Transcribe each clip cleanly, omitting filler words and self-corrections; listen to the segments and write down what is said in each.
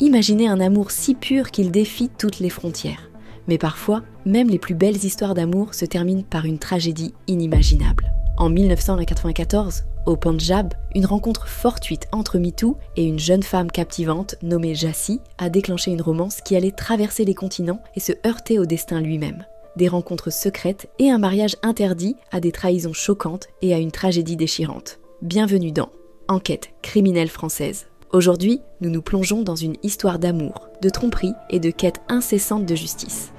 Imaginez un amour si pur qu'il défie toutes les frontières. Mais parfois, même les plus belles histoires d'amour se terminent par une tragédie inimaginable. En 1994, au Pendjab, une rencontre fortuite entre Mitu et une jeune femme captivante nommée Jassi a déclenché une romance qui allait traverser les continents et se heurter au destin lui-même. Des rencontres secrètes et un mariage interdit à des trahisons choquantes et à une tragédie déchirante. Bienvenue dans Enquête criminelle française. Aujourd'hui, nous nous plongeons dans une histoire d'amour, de tromperie et de quête incessante de justice.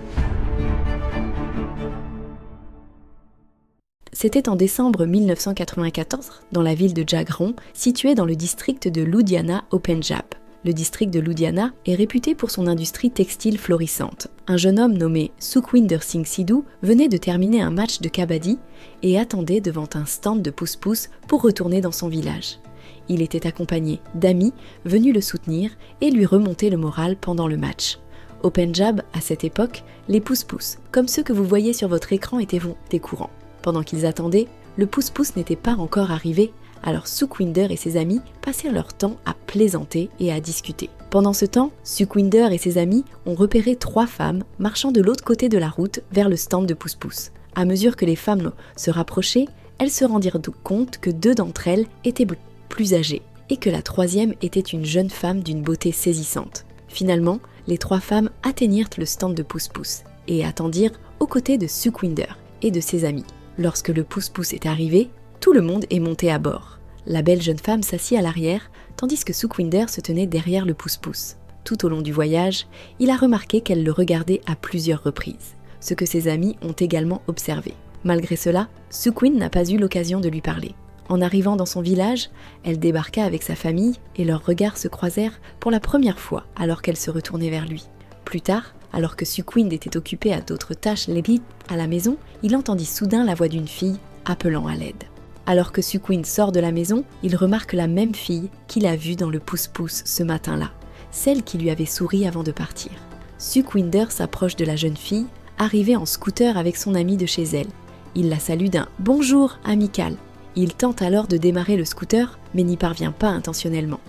C'était en décembre 1994, dans la ville de Jagrons, située dans le district de Ludhiana au Pendjab. Le district de Ludhiana est réputé pour son industrie textile florissante. Un jeune homme nommé Sukhwinder Singh Sidhu venait de terminer un match de kabaddi et attendait devant un stand de pousse-pousse pour retourner dans son village. Il était accompagné d'amis venus le soutenir et lui remonter le moral pendant le match. Au Pendjab, à cette époque, les pousse-pousse, comme ceux que vous voyez sur votre écran, étaient courants. Pendant qu'ils attendaient, le pousse-pousse n'était pas encore arrivé, alors Sukhwinder et ses amis passèrent leur temps à plaisanter et à discuter. Pendant ce temps, Sukhwinder et ses amis ont repéré 3 femmes marchant de l'autre côté de la route vers le stand de pousse-pousse. À mesure que les femmes se rapprochaient, elles se rendirent compte que 2 d'entre elles étaient plus âgée, et que la 3e était une jeune femme d'une beauté saisissante. Finalement, les 3 femmes atteignirent le stand de pousse-pousse et attendirent aux côtés de Sukhwinder et de ses amis. Lorsque le pousse-pousse est arrivé, tout le monde est monté à bord. La belle jeune femme s'assit à l'arrière, tandis que Sukhwinder se tenait derrière le pousse-pousse. Tout au long du voyage, il a remarqué qu'elle le regardait à plusieurs reprises, ce que ses amis ont également observé. Malgré cela, Sukhwinder n'a pas eu l'occasion de lui parler. En arrivant dans son village, elle débarqua avec sa famille et leurs regards se croisèrent pour la première fois alors qu'elle se retournait vers lui. Plus tard, alors que Sukhwinder était occupé à d'autres tâches lépides à la maison, il entendit soudain la voix d'une fille appelant à l'aide. Alors que Sukhwinder sort de la maison, il remarque la même fille qu'il a vue dans le pousse-pousse ce matin-là, celle qui lui avait souri avant de partir. Sukhwinder s'approche de la jeune fille, arrivée en scooter avec son amie de chez elle. Il la salue d'un « bonjour » amical. Il tente alors de démarrer le scooter, mais n'y parvient pas intentionnellement.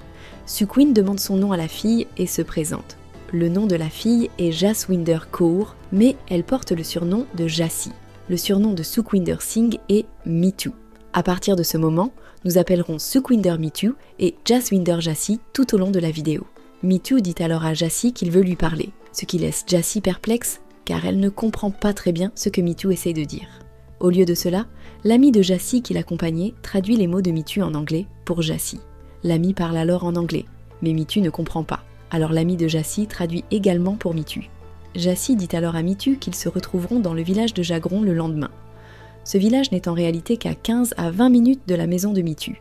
Sukhwinder demande son nom à la fille et se présente. Le nom de la fille est Jaswinder Kaur, mais elle porte le surnom de Jassi. Le surnom de Sukhwinder Singh est Mitu. À partir de ce moment, nous appellerons Sukhwinder Mitu et Jaswinder Jassi tout au long de la vidéo. Mitu dit alors à Jassi qu'il veut lui parler, ce qui laisse Jassi perplexe, car elle ne comprend pas très bien ce que Mitu essaie de dire. Au lieu de cela, l'ami de Jassi qui l'accompagnait traduit les mots de Mitu en anglais pour Jassi. L'ami parle alors en anglais, mais Mitu ne comprend pas. Alors l'ami de Jassi traduit également pour Mitu. Jassi dit alors à Mitu qu'ils se retrouveront dans le village de Jagrons le lendemain. Ce village n'est en réalité qu'à 15 à 20 minutes de la maison de Mitu.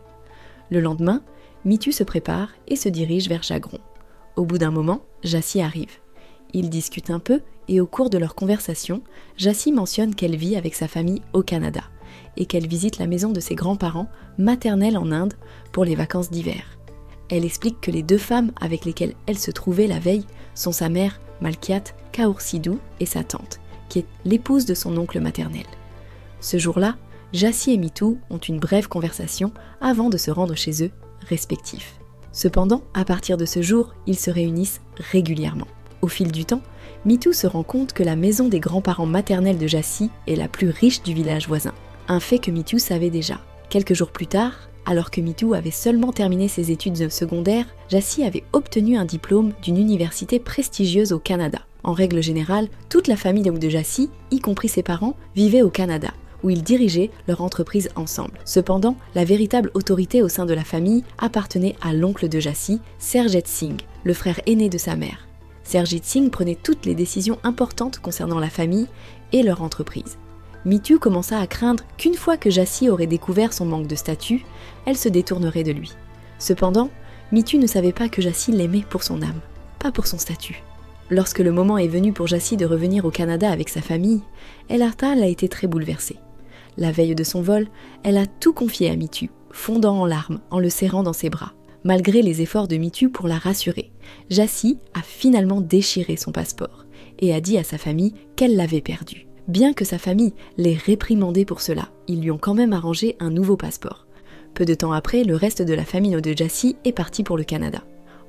Le lendemain, Mitu se prépare et se dirige vers Jagrons. Au bout d'un moment, Jassi arrive. Ils discutent un peu et au cours de leur conversation, Jassi mentionne qu'elle vit avec sa famille au Canada et qu'elle visite la maison de ses grands-parents maternels en Inde pour les vacances d'hiver. Elle explique que les 2 femmes avec lesquelles elle se trouvait la veille sont sa mère, Malkiat Kaur Sidhu, et sa tante, qui est l'épouse de son oncle maternel. Ce jour-là, Jassi et Mitu ont une brève conversation avant de se rendre chez eux, respectifs. Cependant, à partir de ce jour, ils se réunissent régulièrement. Au fil du temps, Mitu se rend compte que la maison des grands-parents maternels de Jassi est la plus riche du village voisin. Un fait que Mitu savait déjà. Quelques jours plus tard, alors que Mitu avait seulement terminé ses études secondaires, Jassi avait obtenu un diplôme d'une université prestigieuse au Canada. En règle générale, toute la famille de Jassi, y compris ses parents, vivait au Canada, où ils dirigeaient leur entreprise ensemble. Cependant, la véritable autorité au sein de la famille appartenait à l'oncle de Jassi, Serjet Singh, le frère aîné de sa mère. Serjet Singh prenait toutes les décisions importantes concernant la famille et leur entreprise. Mitu commença à craindre qu'une fois que Jassi aurait découvert son manque de statut, elle se détournerait de lui. Cependant, Mitu ne savait pas que Jassi l'aimait pour son âme, pas pour son statut. Lorsque le moment est venu pour Jassi de revenir au Canada avec sa famille, El Artal a été très bouleversée. La veille de son vol, elle a tout confié à Mitu, fondant en larmes en le serrant dans ses bras. Malgré les efforts de Mitu pour la rassurer, Jassi a finalement déchiré son passeport et a dit à sa famille qu'elle l'avait perdu. Bien que sa famille l'ait réprimandé pour cela, ils lui ont quand même arrangé un nouveau passeport. Peu de temps après, le reste de la famille de Jassi est parti pour le Canada.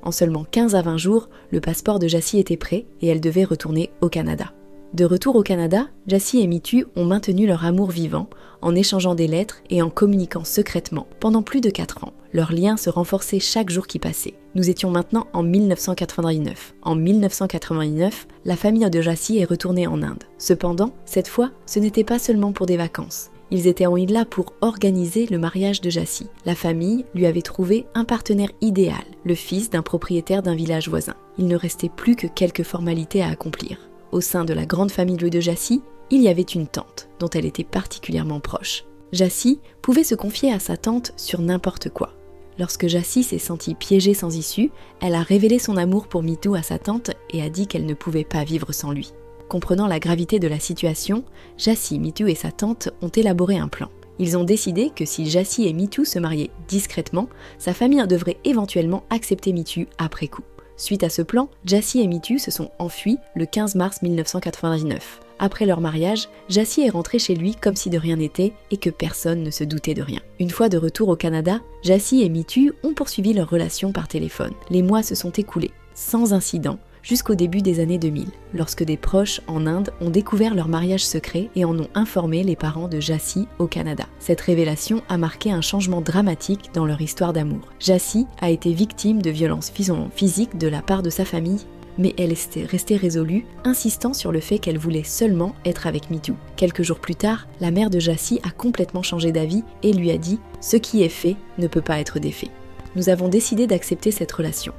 En seulement 15 à 20 jours, le passeport de Jassy était prêt et elle devait retourner au Canada. De retour au Canada, Jassy et Mitu ont maintenu leur amour vivant en échangeant des lettres et en communiquant secrètement pendant plus de 4 ans. Leur lien se renforçait chaque jour qui passait. Nous étions maintenant en 1999. En 1999, la famille de Jassy est retournée en Inde. Cependant, cette fois, ce n'était pas seulement pour des vacances. Ils étaient en là pour organiser le mariage de Jassy. La famille lui avait trouvé un partenaire idéal, le fils d'un propriétaire d'un village voisin. Il ne restait plus que quelques formalités à accomplir. Au sein de la grande famille de Jassy, il y avait une tante, dont elle était particulièrement proche. Jassy pouvait se confier à sa tante sur n'importe quoi. Lorsque Jassy s'est sentie piégée sans issue, elle a révélé son amour pour Mitu à sa tante et a dit qu'elle ne pouvait pas vivre sans lui. Comprenant la gravité de la situation, Jassy, Mitu et sa tante ont élaboré un plan. Ils ont décidé que si Jassy et Mitu se mariaient discrètement, sa famille devrait éventuellement accepter Mitu après coup. Suite à ce plan, Jassy et Mitu se sont enfuis le 15 mars 1999. Après leur mariage, Jassy est rentré chez lui comme si de rien n'était et que personne ne se doutait de rien. Une fois de retour au Canada, Jassy et Mitu ont poursuivi leur relation par téléphone. Les mois se sont écoulés, sans incident, jusqu'au début des années 2000, lorsque des proches en Inde ont découvert leur mariage secret et en ont informé les parents de Jassy au Canada. Cette révélation a marqué un changement dramatique dans leur histoire d'amour. Jassy a été victime de violences physiques de la part de sa famille, mais elle est restée résolue, insistant sur le fait qu'elle voulait seulement être avec Mitu. Quelques jours plus tard, la mère de Jassy a complètement changé d'avis et lui a dit « Ce qui est fait ne peut pas être défait ». Nous avons décidé d'accepter cette relation.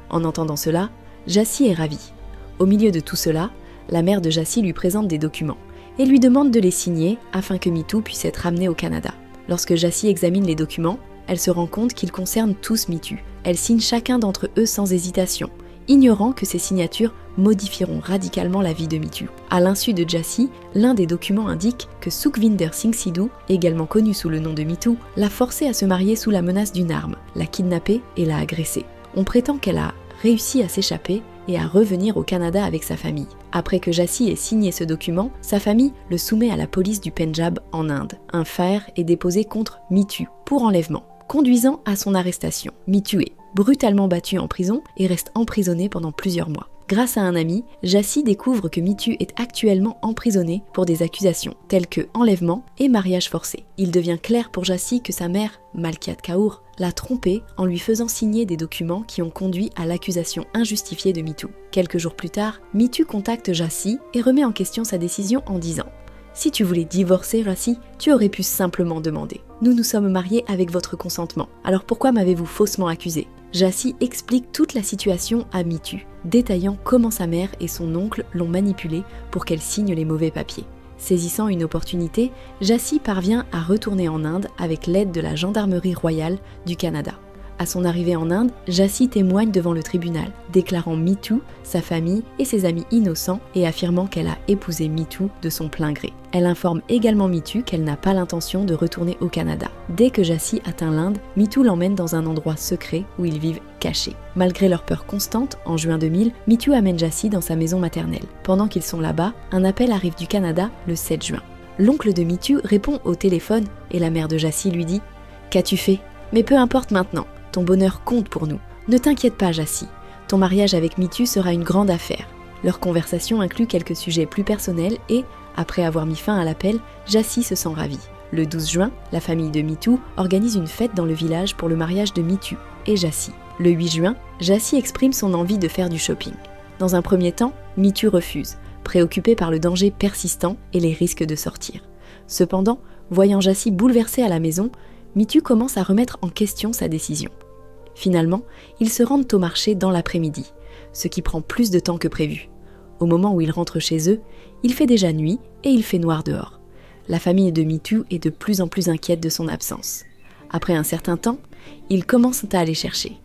En entendant cela, Jassy est ravie. Au milieu de tout cela, la mère de Jassy lui présente des documents et lui demande de les signer afin que Mitu puisse être amené au Canada. Lorsque Jassy examine les documents, elle se rend compte qu'ils concernent tous Mitu. Elle signe chacun d'entre eux sans hésitation, ignorant que ces signatures modifieront radicalement la vie de Mitu. À l'insu de Jassy, l'un des documents indique que Sukhvinder Singh Sidhu, également connu sous le nom de Mitu, l'a forcé à se marier sous la menace d'une arme, l'a kidnappée et l'a agressée. On prétend qu'elle a réussi à s'échapper et à revenir au Canada avec sa famille. Après que Jassy ait signé ce document, sa famille le soumet à la police du Pendjab en Inde. Un FIR est déposé contre Mitu pour enlèvement, conduisant à son arrestation. Mitu est brutalement battu en prison et reste emprisonné pendant plusieurs mois. Grâce à un ami, Jassy découvre que Mitu est actuellement emprisonné pour des accusations telles que enlèvement et mariage forcé. Il devient clair pour Jassy que sa mère, Malkiat Kaur, l'a trompé en lui faisant signer des documents qui ont conduit à l'accusation injustifiée de Mitu. Quelques jours plus tard, Mitu contacte Jassy et remet en question sa décision en disant « Si tu voulais divorcer, Jassy, tu aurais pu simplement demander. Nous nous sommes mariés avec votre consentement, alors pourquoi m'avez-vous faussement accusé ?» Jassy explique toute la situation à Mitu, détaillant comment sa mère et son oncle l'ont manipulée pour qu'elle signe les mauvais papiers. Saisissant une opportunité, Jassy parvient à retourner en Inde avec l'aide de la gendarmerie royale du Canada. À son arrivée en Inde, Jassy témoigne devant le tribunal, déclarant Mitu, sa famille et ses amis innocents et affirmant qu'elle a épousé Mitu de son plein gré. Elle informe également Mitu qu'elle n'a pas l'intention de retourner au Canada. Dès que Jassy atteint l'Inde, Mitu l'emmène dans un endroit secret où ils vivent cachés. Malgré leur peur constante, en juin 2000, Mitu amène Jassy dans sa maison maternelle. Pendant qu'ils sont là-bas, un appel arrive du Canada le 7 juin. L'oncle de Mitu répond au téléphone et la mère de Jassy lui dit « Qu'as-tu fait ? Mais peu importe maintenant. Ton bonheur compte pour nous. Ne t'inquiète pas, Jassy. Ton mariage avec Mitu sera une grande affaire. » Leur conversation inclut quelques sujets plus personnels et, après avoir mis fin à l'appel, Jassy se sent ravie. Le 12 juin, la famille de Mitu organise une fête dans le village pour le mariage de Mitu et Jassy. Le 8 juin, Jassy exprime son envie de faire du shopping. Dans un premier temps, Mitu refuse, préoccupé par le danger persistant et les risques de sortir. Cependant, voyant Jassy bouleversé à la maison, Mitu commence à remettre en question sa décision. Finalement, ils se rendent au marché dans l'après-midi, ce qui prend plus de temps que prévu. Au moment où ils rentrent chez eux, il fait déjà nuit et il fait noir dehors. La famille de Mitu est de plus en plus inquiète de son absence. Après un certain temps, ils commencent à aller chercher.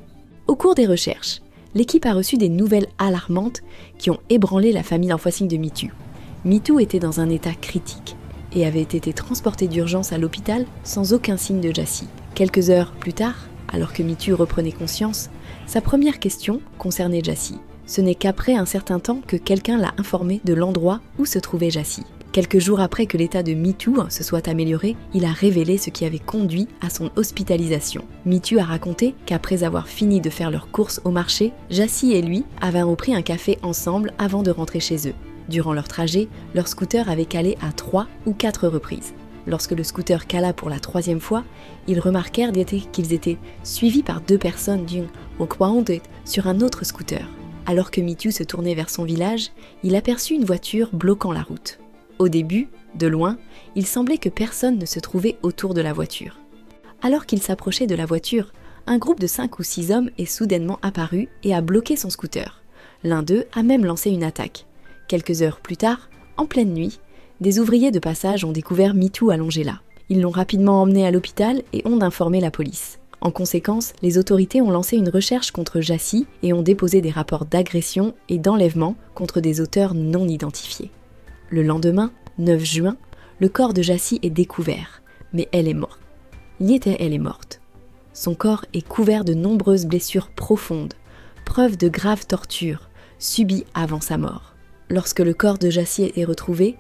Au cours des recherches, l'équipe a reçu des nouvelles alarmantes qui ont ébranlé la famille d'enfouissing de Mitu. Mitu était dans un état critique et avait été transporté d'urgence à l'hôpital sans aucun signe de Jassy. Quelques heures plus tard, alors que Mitu reprenait conscience, sa première question concernait Jassy. Ce n'est qu'après un certain temps que quelqu'un l'a informé de l'endroit où se trouvait Jassy. Quelques jours après que l'état de MeToo se soit amélioré, il a révélé ce qui avait conduit à son hospitalisation. MeToo a raconté qu'après avoir fini de faire leurs courses au marché, Jassy et lui avaient repris un café ensemble avant de rentrer chez eux. Durant leur trajet, leur scooter avait calé à 3 ou 4 reprises. Lorsque le scooter cala pour la 3e fois, ils remarquèrent qu'ils étaient suivis par 2 personnes d'une Okwaondet sur un autre scooter. Alors que MeToo se tournait vers son village, il aperçut une voiture bloquant la route. Au début, de loin, il semblait que personne ne se trouvait autour de la voiture. Alors qu'il s'approchait de la voiture, un groupe de 5 ou 6 hommes est soudainement apparu et a bloqué son scooter. L'un d'eux a même lancé une attaque. Quelques heures plus tard, en pleine nuit, des ouvriers de passage ont découvert MeToo allongé là. Ils l'ont rapidement emmené à l'hôpital et ont informé la police. En conséquence, les autorités ont lancé une recherche contre Jassy et ont déposé des rapports d'agression et d'enlèvement contre des auteurs non identifiés. Le lendemain, 9 juin, le corps de Jassy est découvert, mais elle est morte. Elle est morte. Son corps est couvert de nombreuses blessures profondes, preuve de graves tortures subies avant sa mort. Lorsque le corps de Jassy est retrouvé,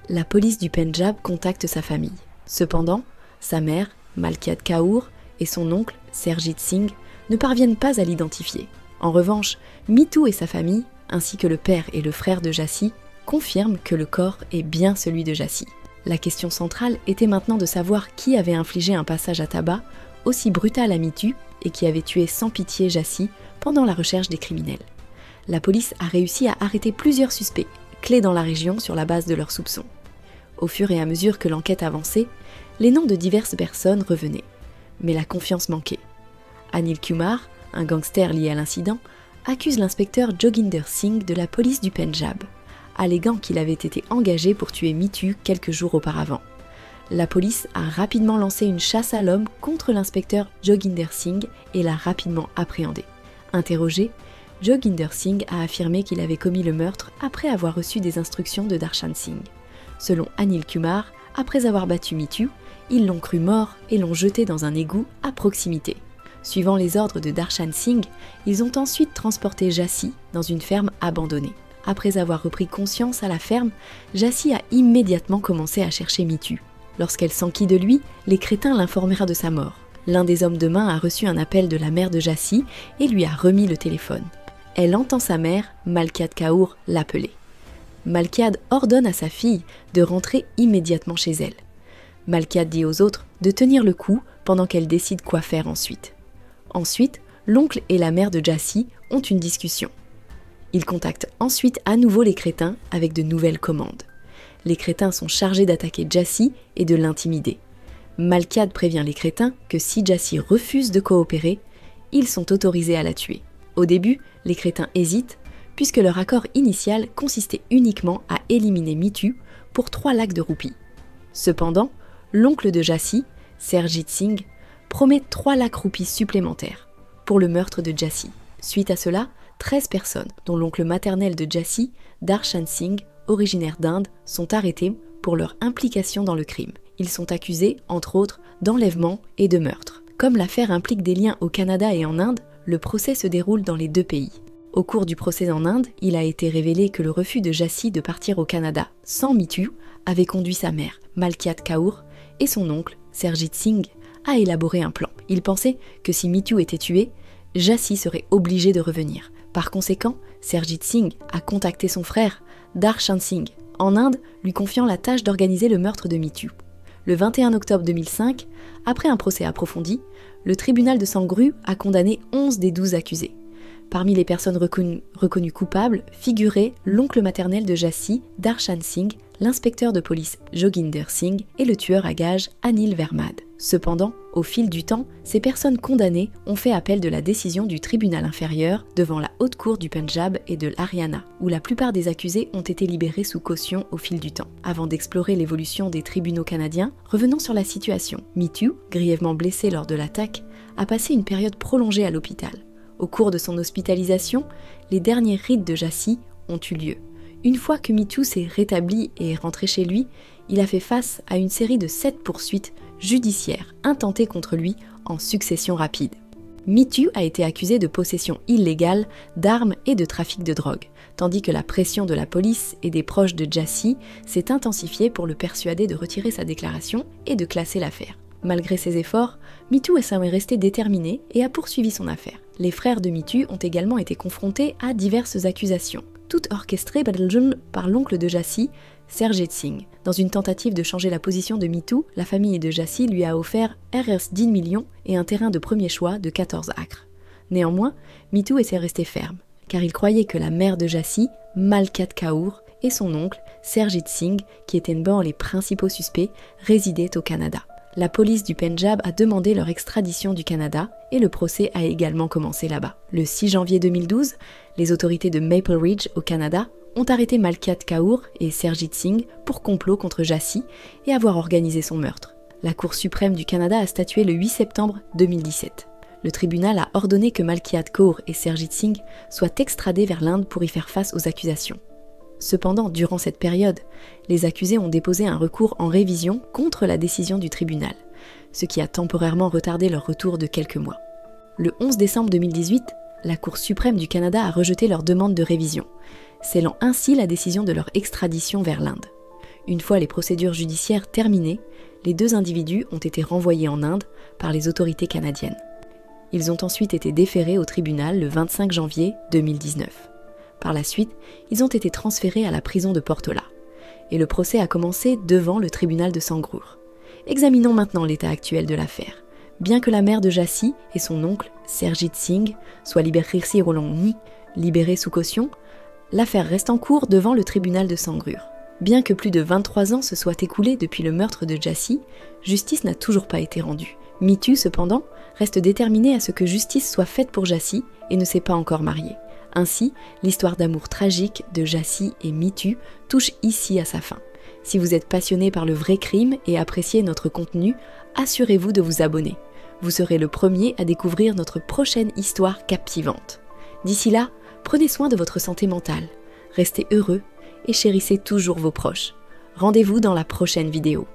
la police du Pendjab contacte sa famille. Cependant, sa mère, Malkiad Kaur, et son oncle, Serjit Singh, ne parviennent pas à l'identifier. En revanche, MeToo et sa famille, ainsi que le père et le frère de Jassy, confirment que le corps est bien celui de Jassy. La question centrale était maintenant de savoir qui avait infligé un passage à tabac aussi brutal à MeToo et qui avait tué sans pitié Jassy pendant la recherche des criminels. La police a réussi à arrêter plusieurs suspects, clés dans la région sur la base de leurs soupçons. Au fur et à mesure que l'enquête avançait, les noms de diverses personnes revenaient. Mais la confiance manquait. Anil Kumar, un gangster lié à l'incident, accuse l'inspecteur Joginder Singh de la police du Pendjab, alléguant qu'il avait été engagé pour tuer MeToo quelques jours auparavant. La police a rapidement lancé une chasse à l'homme contre l'inspecteur Joginder Singh et l'a rapidement appréhendé. Interrogé, Joginder Singh a affirmé qu'il avait commis le meurtre après avoir reçu des instructions de Darshan Singh. Selon Anil Kumar, après avoir battu MeToo, ils l'ont cru mort et l'ont jeté dans un égout à proximité. Suivant les ordres de Darshan Singh, ils ont ensuite transporté Jassy dans une ferme abandonnée. Après avoir repris conscience à la ferme, Jassy a immédiatement commencé à chercher MeToo. Lorsqu'elle s'enquit de lui, les crétins l'informèrent de sa mort. L'un des hommes de main a reçu un appel de la mère de Jassy et lui a remis le téléphone. Elle entend sa mère, Malkiad Kaur, l'appeler. Malkiad ordonne à sa fille de rentrer immédiatement chez elle. Malkiad dit aux autres de tenir le coup pendant qu'elle décide quoi faire ensuite. Ensuite, l'oncle et la mère de Jassy ont une discussion. Ils contactent ensuite à nouveau les crétins avec de nouvelles commandes. Les crétins sont chargés d'attaquer Jassy et de l'intimider. Malkiad prévient les crétins que si Jassy refuse de coopérer, ils sont autorisés à la tuer. Au début, les crétins hésitent, puisque leur accord initial consistait uniquement à éliminer MeToo pour 3 lakhs de roupies. Cependant, l'oncle de Jassy, Serjit Singh, promet 3 lakhs roupies supplémentaires pour le meurtre de Jassy. Suite à cela, 13 personnes, dont l'oncle maternel de Jassy, Darshan Singh, originaire d'Inde, sont arrêtés pour leur implication dans le crime. Ils sont accusés, entre autres, d'enlèvement et de meurtre. Comme l'affaire implique des liens au Canada et en Inde, le procès se déroule dans les 2 pays. Au cours du procès en Inde, il a été révélé que le refus de Jassy de partir au Canada sans MeToo avait conduit sa mère, Malkiad Kaur, et son oncle, Serjit Singh, à élaborer un plan. Il pensait que si MeToo était tué, Jassy serait obligé de revenir. Par conséquent, Serjit Singh a contacté son frère, Darshan Singh, en Inde, lui confiant la tâche d'organiser le meurtre de MeToo. Le 21 octobre 2005, après un procès approfondi, le tribunal de Sangru a condamné 11 des 12 accusés. Parmi les personnes reconnues coupables figuraient l'oncle maternel de Jassy, Darshan Singh, l'inspecteur de police Joginder Singh et le tueur à gages Anil Vermad. Cependant, au fil du temps, ces personnes condamnées ont fait appel de la décision du tribunal inférieur devant la haute cour du Pendjab et de l'Haryana, où la plupart des accusés ont été libérés sous caution au fil du temps. Avant d'explorer l'évolution des tribunaux canadiens, revenons sur la situation. MeToo, grièvement blessé lors de l'attaque, a passé une période prolongée à l'hôpital. Au cours de son hospitalisation, les derniers rites de Jassy ont eu lieu. Une fois que MeToo s'est rétabli et est rentré chez lui, il a fait face à une série de 7 poursuites judiciaires intentées contre lui en succession rapide. MeToo a été accusé de possession illégale d'armes et de trafic de drogue, tandis que la pression de la police et des proches de Jassy s'est intensifiée pour le persuader de retirer sa déclaration et de classer l'affaire. Malgré ses efforts, MeToo est resté déterminé et a poursuivi son affaire. Les frères de MeToo ont également été confrontés à diverses accusations, toutes orchestrées par l'oncle de Jassy, Serjit Singh. Dans une tentative de changer la position de MeToo, la famille de Jassy lui a offert Rs 10 millions et un terrain de premier choix de 14 acres. Néanmoins, MeToo était resté ferme, car il croyait que la mère de Jassy, Malkat Kaur, et son oncle, Serjit Singh, qui étaient les principaux suspects, résidaient au Canada. La police du Pendjab a demandé leur extradition du Canada et le procès a également commencé là-bas. Le 6 janvier 2012, les autorités de Maple Ridge au Canada ont arrêté Malkat Kaur et Serjit Singh pour complot contre Jassy et avoir organisé son meurtre. La Cour suprême du Canada a statué le 8 septembre 2017. Le tribunal a ordonné que Malkat Kaur et Serjit Singh soient extradés vers l'Inde pour y faire face aux accusations. Cependant, durant cette période, les accusés ont déposé un recours en révision contre la décision du tribunal, ce qui a temporairement retardé leur retour de quelques mois. Le 11 décembre 2018, la Cour suprême du Canada a rejeté leur demande de révision, scellant ainsi la décision de leur extradition vers l'Inde. Une fois les procédures judiciaires terminées, les deux individus ont été renvoyés en Inde par les autorités canadiennes. Ils ont ensuite été déférés au tribunal le 25 janvier 2019. Par la suite, ils ont été transférés à la prison de Portola. Et le procès a commencé devant le tribunal de Sangrur. Examinons maintenant l'état actuel de l'affaire. Bien que la mère de Jassy et son oncle, Serjit Singh, soient libérés sous caution, l'affaire reste en cours devant le tribunal de Sangrur. Bien que plus de 23 ans se soient écoulés depuis le meurtre de Jassy, justice n'a toujours pas été rendue. MeToo, cependant, reste déterminé à ce que justice soit faite pour Jassy et ne s'est pas encore marié. Ainsi, l'histoire d'amour tragique de Jassy et MeToo touche ici à sa fin. Si vous êtes passionné par le vrai crime et appréciez notre contenu, assurez-vous de vous abonner. Vous serez le premier à découvrir notre prochaine histoire captivante. D'ici là, prenez soin de votre santé mentale, restez heureux et chérissez toujours vos proches. Rendez-vous dans la prochaine vidéo.